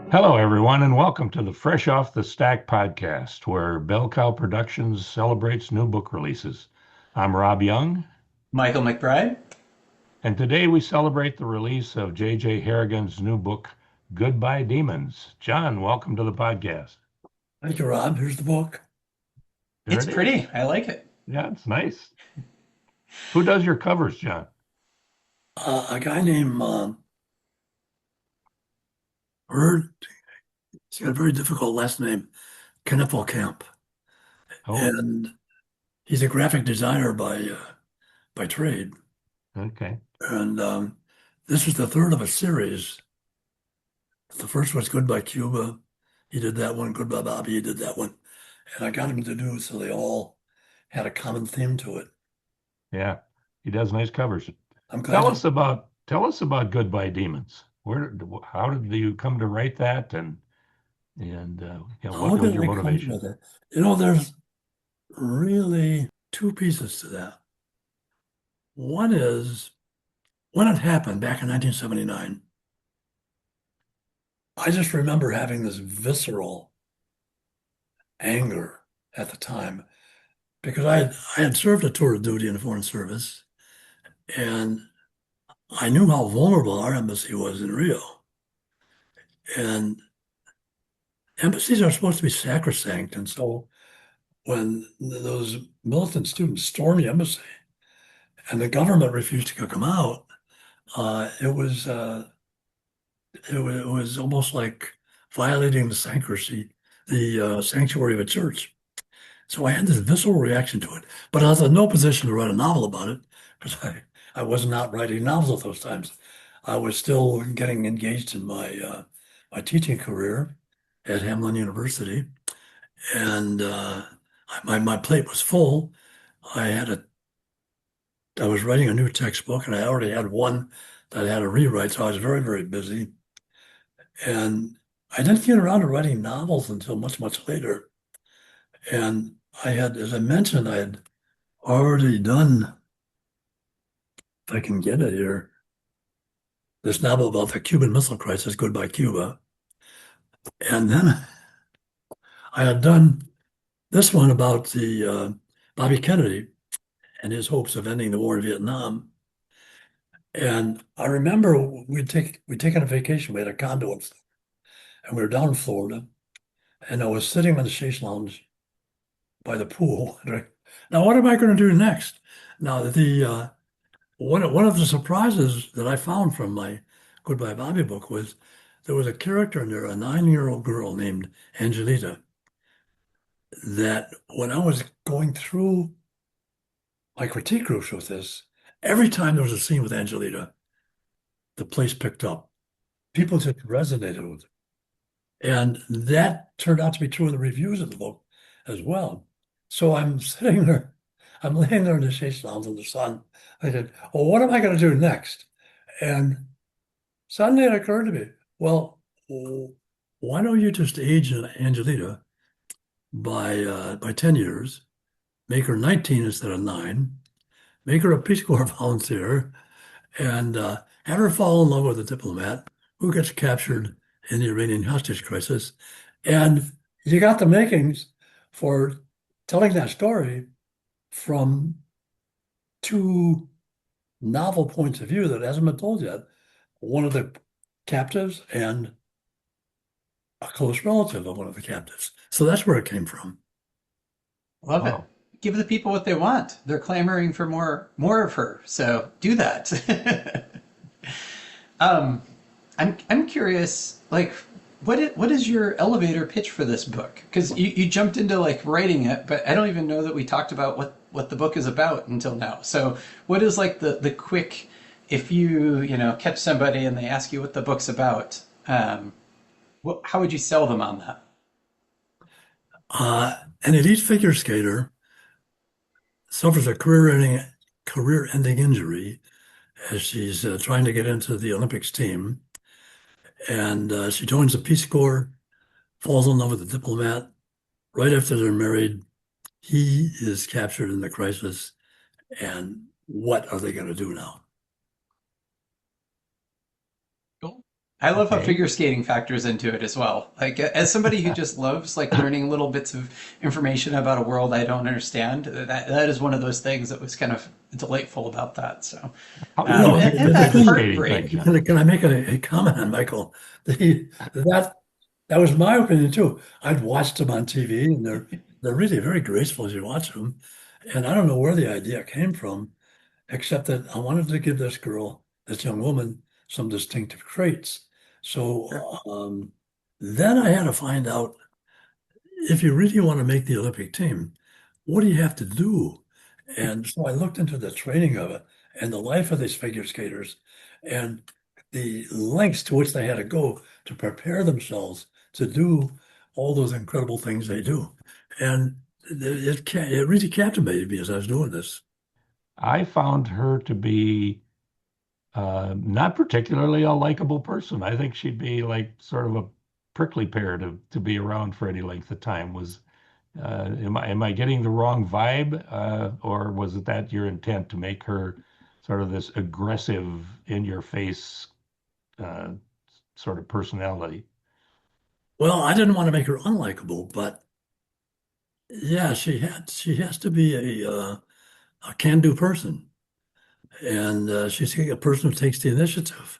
Hello, everyone, and welcome to the Fresh Off the Stack podcast, where Bell Cow Productions celebrates new book releases. I'm Rob Jung, Michael MacBride. and today we celebrate the release of JJ Harrigan's new book, Goodbye Demons. John, welcome to the podcast. Thank you, Rob. Here's the book. There It's it is. pretty. I like it. Yeah, it's nice. Who does your covers, John? A guy named Bird. He's got a very difficult last name, Camp, Oh, and he's a graphic designer by trade. okay. And this was the third of a series. The first was Goodbye Cuba. He did that one. Goodbye Bobby. He did that one, and I got him to do so they all had a common theme to it. Yeah, he does nice covers. I'm glad. Tell us about Goodbye Demons. How did you come to write that, and How what was did your I come motivation? with it? There's really two pieces to that. One is when it happened back in 1979, I just remember having this visceral anger at the time because I had served a tour of duty in the Foreign Service, and I knew how vulnerable our embassy was in Rio. And embassies are supposed to be sacrosanct. And so when those militant students stormed the embassy and the government refused to kick them out, uh, it was uh, it was almost like violating the sanctuary of a church. So I had this visceral reaction to it, but I was in no position to write a novel about it because I was not writing novels at those times. I was still getting engaged in my teaching career at Hamlin University, and my plate was full. I had a I was writing a new textbook, and I already had one that I had to rewrite, so I was very, very busy. And I didn't get around to writing novels until much, much later. And as I mentioned, I had already done, if I can get it here, this novel about the Cuban Missile Crisis, Goodbye Cuba. And then I had done this one about the Bobby Kennedy and his hopes of ending the war in Vietnam. And I remember we'd taken a vacation. We had a condo and we were down in Florida. And I was sitting in the Chase Lounge by the pool. Now, what am I going to do next? Now, the one of the surprises that I found from my Goodbye Bobby book was there was a character in there, a 9-year-old girl named Angelita, that when I was going through my critique groups with this, every time there was a scene with Angelita, the place picked up. People just resonated with it. And that turned out to be true in the reviews of the book as well. So I'm sitting there, I'm laying there in the shade lounge in the sun. I said, well, what am I going to do next? And suddenly it occurred to me, well, why don't you just age Angelita by 10 years, make her 19 instead of 9, make her a Peace Corps volunteer, and have her fall in love with a diplomat who gets captured in the Iranian hostage crisis. And you got the makings for telling that story from two novel points of view that hasn't been told yet. One of the captives and a close relative of one of the captives. So that's where it came from. Love it. Wow. Give the people what they want. They're clamoring for more of her. So do that. I'm curious, like, what is your elevator pitch for this book? Because you jumped into like writing it, but I don't even know that we talked about what the book is about until now. So what is like the quick, if you catch somebody and they ask you what the book's about, how would you sell them on that? An elite figure skater suffers a career-ending injury as she's trying to get into the Olympics team. And she joins the Peace Corps, falls in love with a diplomat. Right after they're married, he is captured in the crisis. And what are they going to do now? I love how Okay. figure skating factors into it as well. Like as somebody who just loves like learning little bits of information about a world I don't understand, that is one of those things that was kind of delightful about that. So, How do you know and The that figure thing, skating thing, heartbreak. John? can I make a comment on Michael? That that was my opinion too. I'd watched them on TV, and they're really very graceful as you watch them. And I don't know where the idea came from, except that I wanted to give this girl, this young woman, some distinctive traits. Sure. So then I had to find out if you really want to make the Olympic team, what do you have to do? And so I looked into the training of it and the life of these figure skaters and the lengths to which they had to go to prepare themselves to do all those incredible things they do. And it really captivated me as I was doing this. I found her to be not particularly a likable person. I think she'd be like sort of a prickly pear to be around for any length of time. Am I getting the wrong vibe, or was it that your intent to make her sort of this aggressive, in your face uh, sort of personality? Well, I didn't want to make her unlikable, but yeah, she has to be a can-do person. And she's a person who takes the initiative.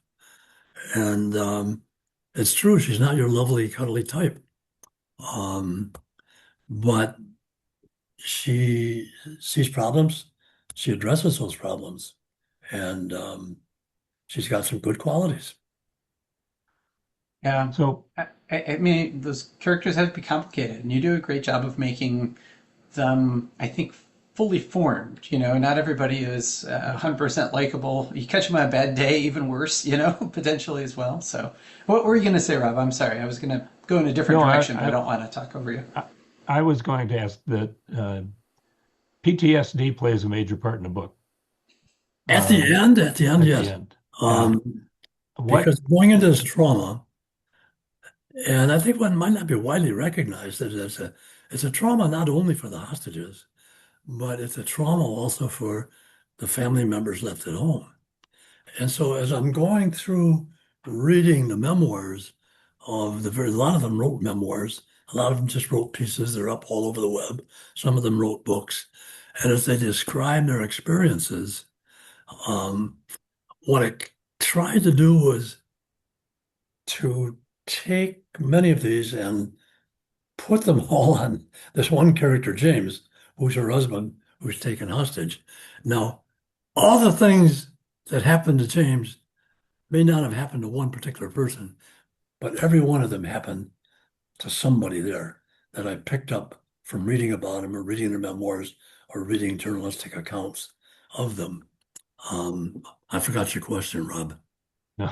And it's true, she's not your lovely, cuddly type. Um, but she sees problems, she addresses those problems, and she's got some good qualities. Yeah. So, I mean, those characters have to be complicated, and you do a great job of making them, I think, fully formed. You know, not everybody is 100% likable. You catch them on a bad day, even worse, you know, potentially as well. So, what were you going to say, Rob? I'm sorry. I was going to go in a different no, direction, but I don't want to talk over you. I, I was going to ask that PTSD plays a major part in the book. Um, At the end, at the yes. end, yeah. Um, What? because going into this trauma, and I think one might not be widely recognized that it's a trauma not only for the hostages, but it's a trauma also for the family members left at home. And so as I'm going through reading the memoirs of a lot of them wrote memoirs, a lot of them just wrote pieces, they're up all over the web. Some of them wrote books. And as they describe their experiences, um, what I tried to do was to take many of these and put them all on this one character, James, who's her husband, who's taken hostage. Now, all the things that happened to James may not have happened to one particular person, but every one of them happened to somebody there that I picked up from reading about him or reading their memoirs or reading journalistic accounts of them. I forgot your question, Rob. No,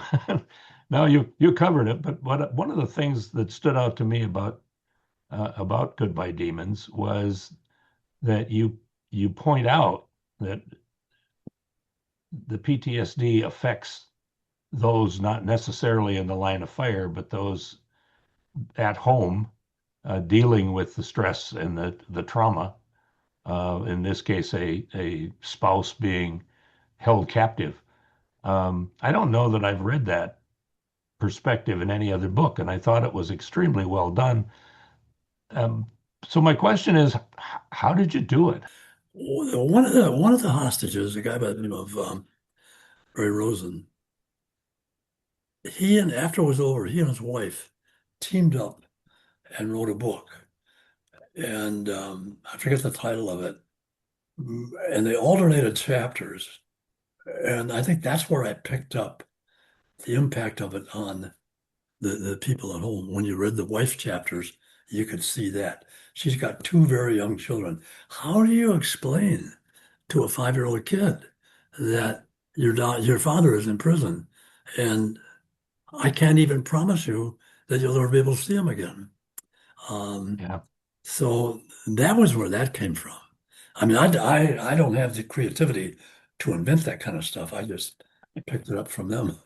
no, you covered it. But one of the things that stood out to me about Goodbye Demons was that you point out that the PTSD affects those not necessarily in the line of fire, but those at home dealing with the stress and the trauma. In this case, a spouse being held captive. I don't know that I've read that perspective in any other book, and I thought it was extremely well done. Um, so my question is, how did you do it? One of the hostages, a guy by the name of Ray Rosen, after it was over, he and his wife teamed up and wrote a book. And I forget the title of it. And they alternated chapters. And I think that's where I picked up the impact of it on the people at home. When you read the wife chapters, you could see that. She's got two very young children. How do you explain to a 5-year-old kid that your father is in prison and I can't even promise you that you'll ever be able to see him again? Um, Yeah. so that was where that came from. I mean, I don't have the creativity to invent that kind of stuff. I just picked it up from them.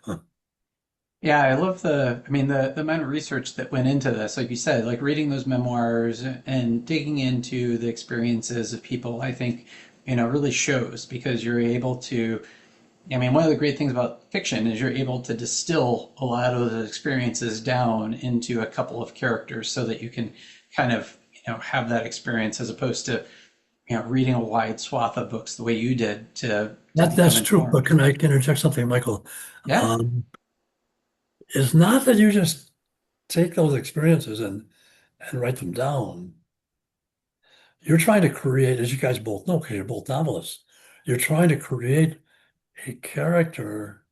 Yeah, I love I mean, the amount of research that went into this, like you said, like reading those memoirs and digging into the experiences of people, I think, you know, really shows because you're able to I mean, one of the great things about fiction is you're able to distill a lot of those experiences down into a couple of characters so that you can kind of, have that experience as opposed to, reading a wide swath of books the way you did to become That's true, but informed. can I interject something, Michael? Yeah, Um, it's not that you just take those experiences and write them down. You're trying to create, as you guys both know, because you're both novelists, you're trying to create a character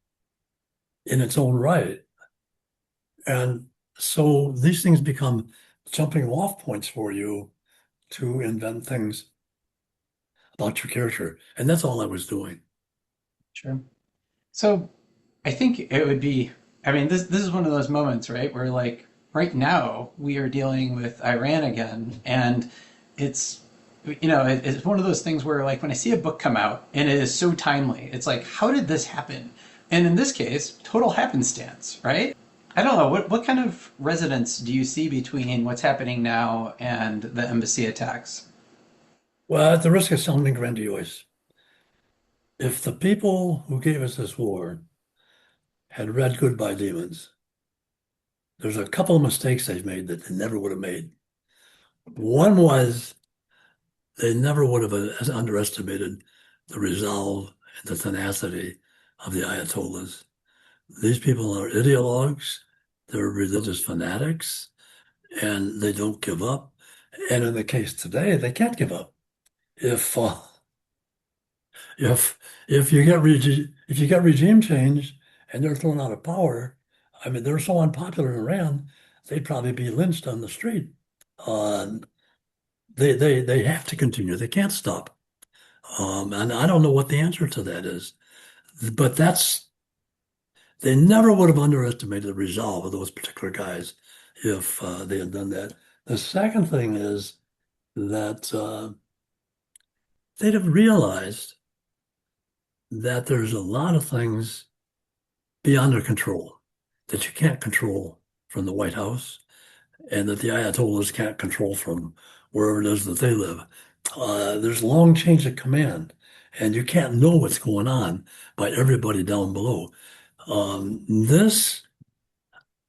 in its own right. And so these things become jumping off points for you to invent things about your character. And that's all I was doing. sure. So I think it would be, I mean, this is one of those moments, right, where like right now we are dealing with Iran again, and it's it's one of those things where like when I see a book come out and it is so timely, it's like, how did this happen? And in this case, total happenstance, right? I don't know, what kind of resonance do you see between what's happening now and the embassy attacks? Well, at the risk of sounding grandiose, if the people who gave us this war had read Goodbye Demons, there's a couple of mistakes they've made that they never would have made. One was they never would have underestimated the resolve and the tenacity of the Ayatollahs. These people are ideologues, they're religious fanatics, and they don't give up. And in the case today, they can't give up. If uh, if if if you get regime change and they're thrown out of power, I mean they're so unpopular in Iran, they'd probably be lynched on the street. Uh, they have to continue. They can't stop. And I don't know what the answer to that is, but they never would have underestimated the resolve of those particular guys if they had done that. The second thing is that they'd have realized that there's a lot of things beyond their control that you can't control from the White House and that the Ayatollahs can't control from wherever it is that they live. There's long chains of command, and you can't know what's going on by everybody down below. This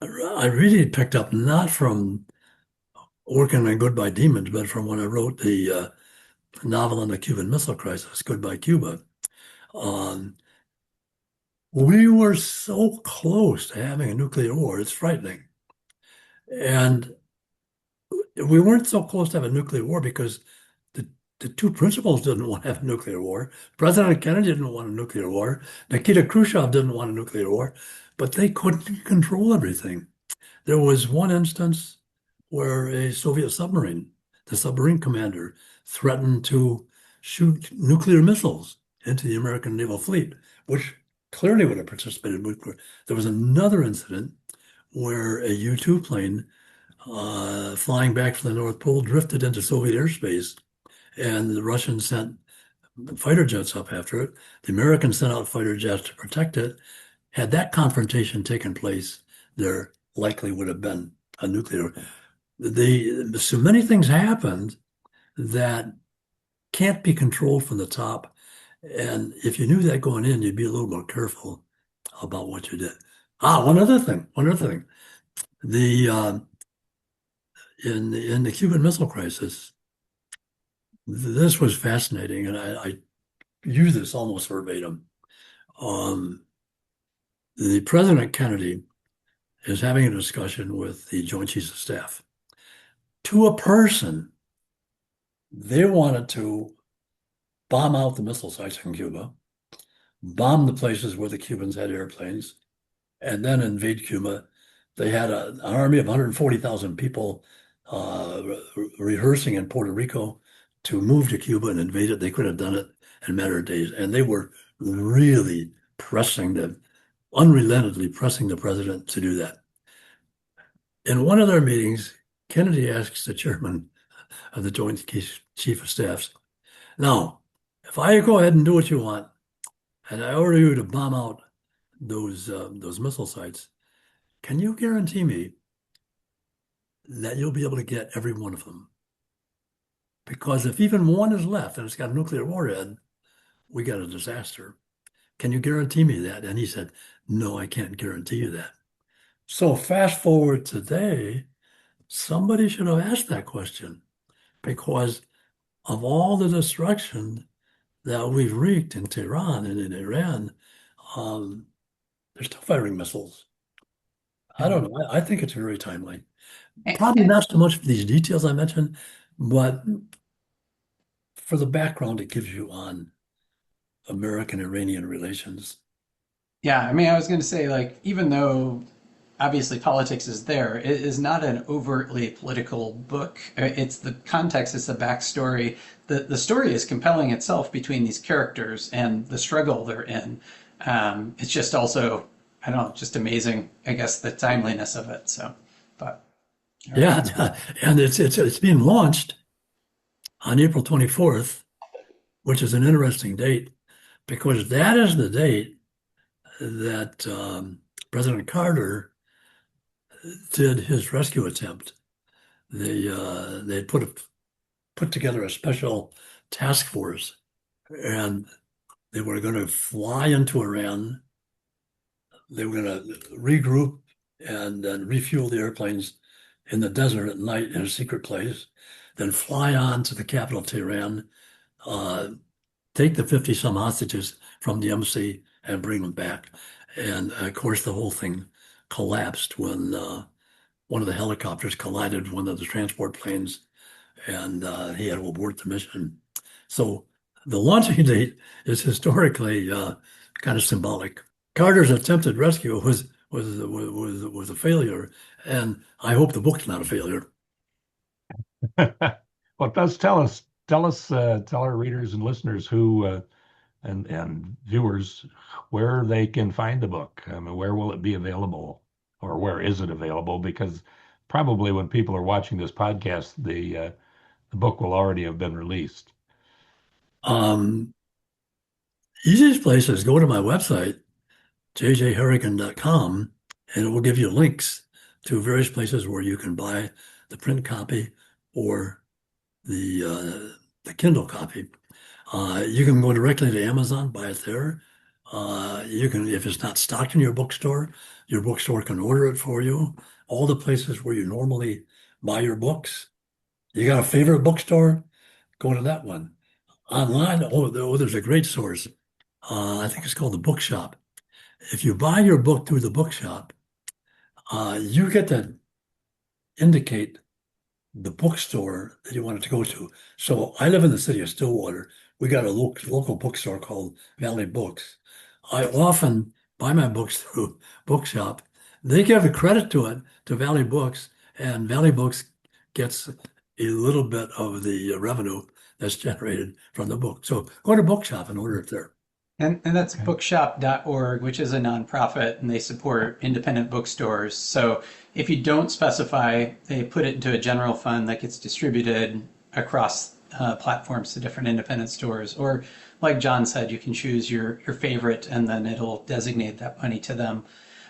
I really picked up not from working on Goodbye Demons, but from when I wrote the novel on the Cuban Missile Crisis, Goodbye Cuba. Um, we were so close to having a nuclear war, it's frightening. And we weren't so close to having a nuclear war because the two principals didn't want to have a nuclear war. President Kennedy didn't want a nuclear war. Nikita Khrushchev didn't want a nuclear war, but they couldn't control everything. There was one instance where a Soviet submarine, the submarine commander, threatened to shoot nuclear missiles into the American naval fleet, which clearly would have participated in nuclear. There was another incident where a U-2 plane flying back from the North Pole drifted into Soviet airspace, and the Russians sent fighter jets up after it. The Americans sent out fighter jets to protect it. Had that confrontation taken place, there likely would have been a nuclear. So many things happened that can't be controlled from the top. And if you knew that going in, you'd be a little more careful about what you did. One other thing. The in the Cuban Missile Crisis, this was fascinating, and I use this almost verbatim. Um, the President Kennedy is having a discussion with the Joint Chiefs of Staff. To a person, they wanted to bomb out the missile sites in Cuba, bomb the places where the Cubans had airplanes, and then invade Cuba. They had an army of 140,000 people rehearsing in Puerto Rico to move to Cuba and invade it. They could have done it in a matter of days. And they were really unrelentingly pressing the president to do that. In one of their meetings, Kennedy asks the chairman of the Joint Chief of Staffs, now, if I go ahead and do what you want, and I order you to bomb out those missile sites, can you guarantee me that you'll be able to get every one of them? Because if even one is left and it's got a nuclear warhead, we got a disaster. Can you guarantee me that? And he said, no, I can't guarantee you that. So fast forward today, somebody should have asked that question because of all the destruction that we've wreaked in Tehran and in Iran, um, they're still firing missiles. I don't And, know. I think it's very timely. and, Probably not so much for these details I mentioned, but for the background it gives you on American-Iranian relations. yeah, I mean, I was going to say, like, even though obviously politics is there, it is not an overtly political book. It's the context, it's the backstory. The story is compelling itself between these characters and the struggle they're in. It's just also, I don't know, just amazing, I guess, the timeliness of it. So, but all right. Yeah, and it's being launched on April 24th, which is an interesting date because that is the date that President Carter did his rescue attempt. They put together a special task force, and they were going to fly into Iran. They were going to regroup and then refuel the airplanes in the desert at night in a secret place, then fly on to the capital, Tehran, uh, take the 50 some hostages from the embassy and bring them back. And of course, the whole thing collapsed when one of the helicopters collided with one of the transport planes and he had to abort the mission. So the launching date is historically kind of symbolic. Carter's attempted rescue was a failure, and I hope the book's not a failure. Well, it does tell our readers and listeners who and viewers where they can find the book. I mean, where will it be available, or where is it available? Because probably when people are watching this podcast, the book will already have been released. Um, Easiest place is go to my website, jjharrigan.com, and it will give you links to various places where you can buy the print copy or the Kindle copy. You can go directly to Amazon, buy it there. You can, if it's not stocked in your bookstore can order it for you. All the places where you normally buy your books. You got a favorite bookstore? Go to that one. Online, there's a great source. I think it's called the Bookshop. If you buy your book through the Bookshop, you get to indicate the bookstore that you wanted to go to. So I live in the city of Stillwater. We got a local bookstore called Valley Books. I often buy my books through Bookshop. They give the credit to it to Valley Books, and Valley Books gets a little bit of the revenue that's generated from the book. So go to Bookshop and order it there. And that's Okay. bookshop.org, which is a nonprofit, and they support independent bookstores. So if you don't specify, they put it into a general fund that gets distributed across platforms to different independent stores. Or, like John said, you can choose your favorite, and then it'll designate that money to them.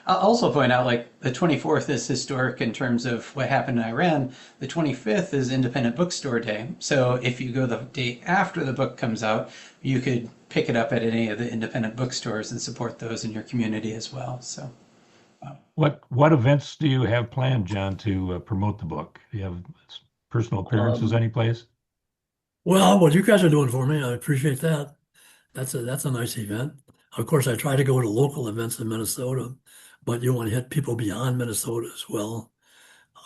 I'll also point out, like, the 24th is historic in terms of what happened in Iran. The 25th is Independent Bookstore Day. So if you go the day after the book comes out, you could pick it up at any of the independent bookstores and support those in your community as well. So, What events do you have planned, John, to promote the book? Do you have personal appearances Um, any place? well, what you guys are doing for me, I appreciate that. That's a nice event. Of course, I try to go to local events in Minnesota, but you want to hit people beyond Minnesota as well.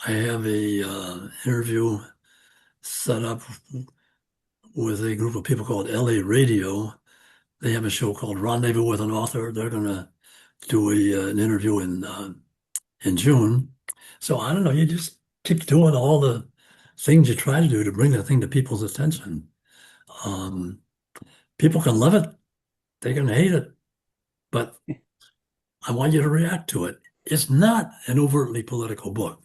I have a interview set up with a group of people called LA Radio. They have a show called Rendezvous with an Author. They're going to do an interview in June. So I don't know. You just keep doing all the things you try to do to bring the thing to people's attention. Um, People can love it, they can hate it, but I want you to react to it. It's not an overtly political book.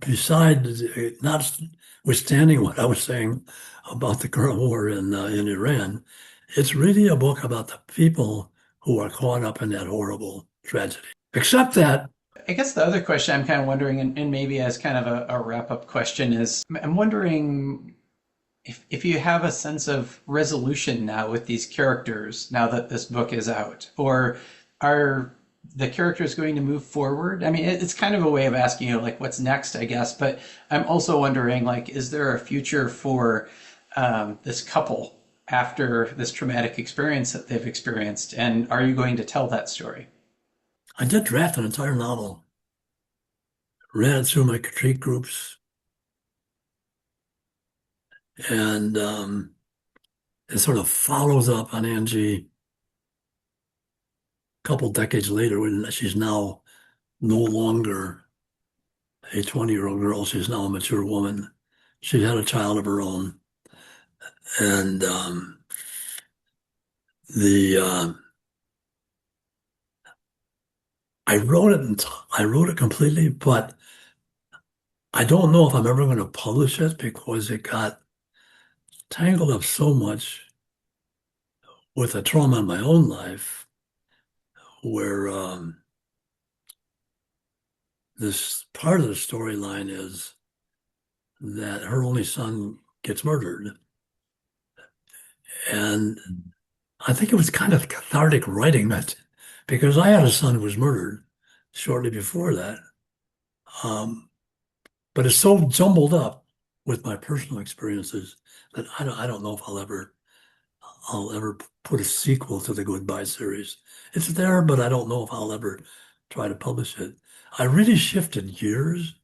Besides, notwithstanding what I was saying about the current war in Iran, it's really a book about the people who are caught up in that horrible tragedy. Except that, I guess the other question I'm kind of wondering, and maybe as kind of a wrap up question, is I'm wondering if you have a sense of resolution now with these characters, now that this book is out, or are the characters going to move forward? I mean, it's kind of a way of asking you, like, what's next, I guess. But I'm also wondering, like, is there a future for this couple after this traumatic experience that they've experienced? And are you going to tell that story? I did draft an entire novel, ran it through my critique groups, and it sort of follows up on Angie a couple decades later when she's now no longer a 20-year-old girl. She's now a mature woman. She had a child of her own. And the I wrote it completely, but I don't know if I'm ever going to publish it because it got tangled up so much with the trauma in my own life where this part of the storyline is that her only son gets murdered. And I think it was kind of cathartic writing that because I had a son who was murdered shortly before that. Um, but it's so jumbled up with my personal experiences that I don't know if I'll ever put a sequel to the Goodbye series. It's there, but I don't know if I'll ever try to publish it. I really shifted gears,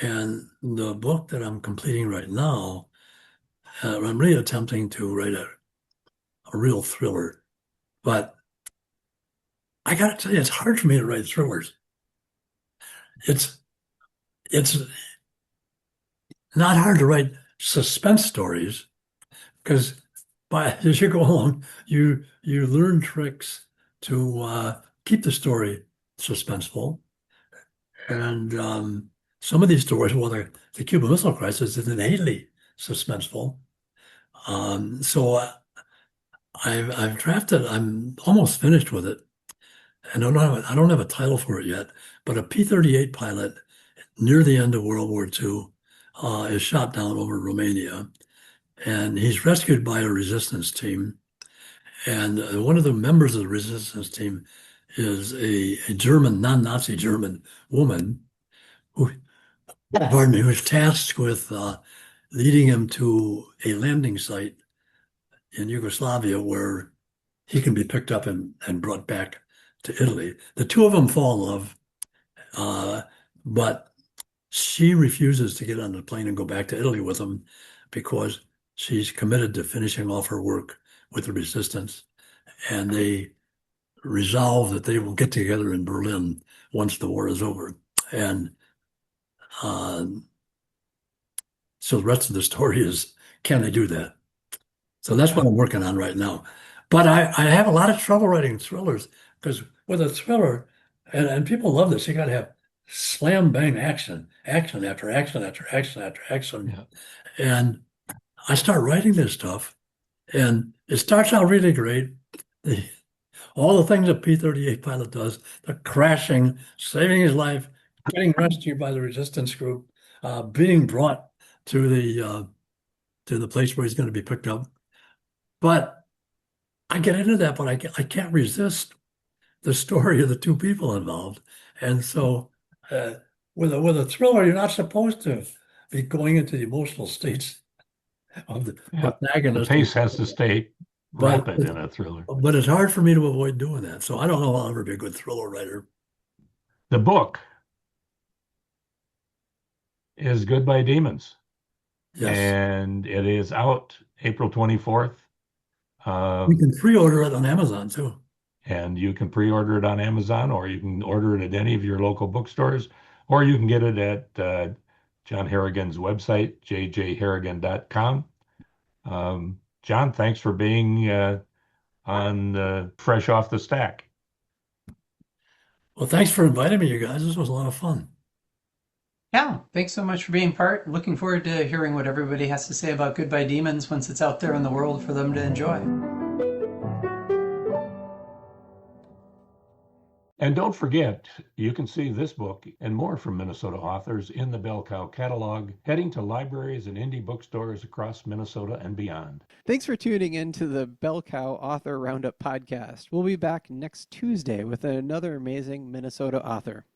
and the book that I'm completing right now, I'm really attempting to write a real thriller. But I got to tell you, it's hard for me to write thrillers. It's it's not hard to write suspense stories because as you go along, you learn tricks to keep the story suspenseful. And some of these stories, well, the Cuban Missile Crisis is innately suspenseful. So I've drafted. I'm almost finished with it, and I don't have a title for it yet. But a P-38 pilot near the end of World War II is shot down over Romania, and he's rescued by a resistance team. And one of the members of the resistance team is a German, non-Nazi German woman who, pardon me, who's tasked with leading him to a landing site in Yugoslavia where he can be picked up and brought back to Italy. The two of them fall in love, but she refuses to get on the plane and go back to Italy with him because she's committed to finishing off her work with the resistance. And they resolve that they will get together in Berlin once the war is over. And uh, so the rest of the story is, can they do that? So that's what I'm working on right now. But I have a lot of trouble writing thrillers because with a thriller, and people love this, you got to have slam bang action, action after action after action after action. Yeah. And I start writing this stuff, and it starts out really great. All the things a P-38 pilot does, the crashing, saving his life, getting rescued by the resistance group, being brought to the place where he's going to be picked up. But I get into that, but I can't resist the story of the two people involved. And so with a thriller, you're not supposed to be going into the emotional states of the Yeah. The protagonist. pace has to stay But rapid in a thriller. but it's hard for me to avoid doing that. So I don't know if I'll ever be a good thriller writer. The book is Goodbye Demons, Yes. and it is out April 24th. You can pre-order it on Amazon too. And you can pre-order it on Amazon, or you can order it at any of your local bookstores, or you can get it at John Harrigan's website, jjharrigan.com. John, thanks for being on Fresh Off the Stack. Well, thanks for inviting me, you guys. This was a lot of fun. Yeah, thanks so much for being part. Looking forward to hearing what everybody has to say about Goodbye Demons once it's out there in the world for them to enjoy. And don't forget, you can see this book and more from Minnesota authors in the Bell Cow catalog, heading to libraries and indie bookstores across Minnesota and beyond. Thanks for tuning in to the Bell Cow Author Roundup podcast. We'll be back next Tuesday with another amazing Minnesota author.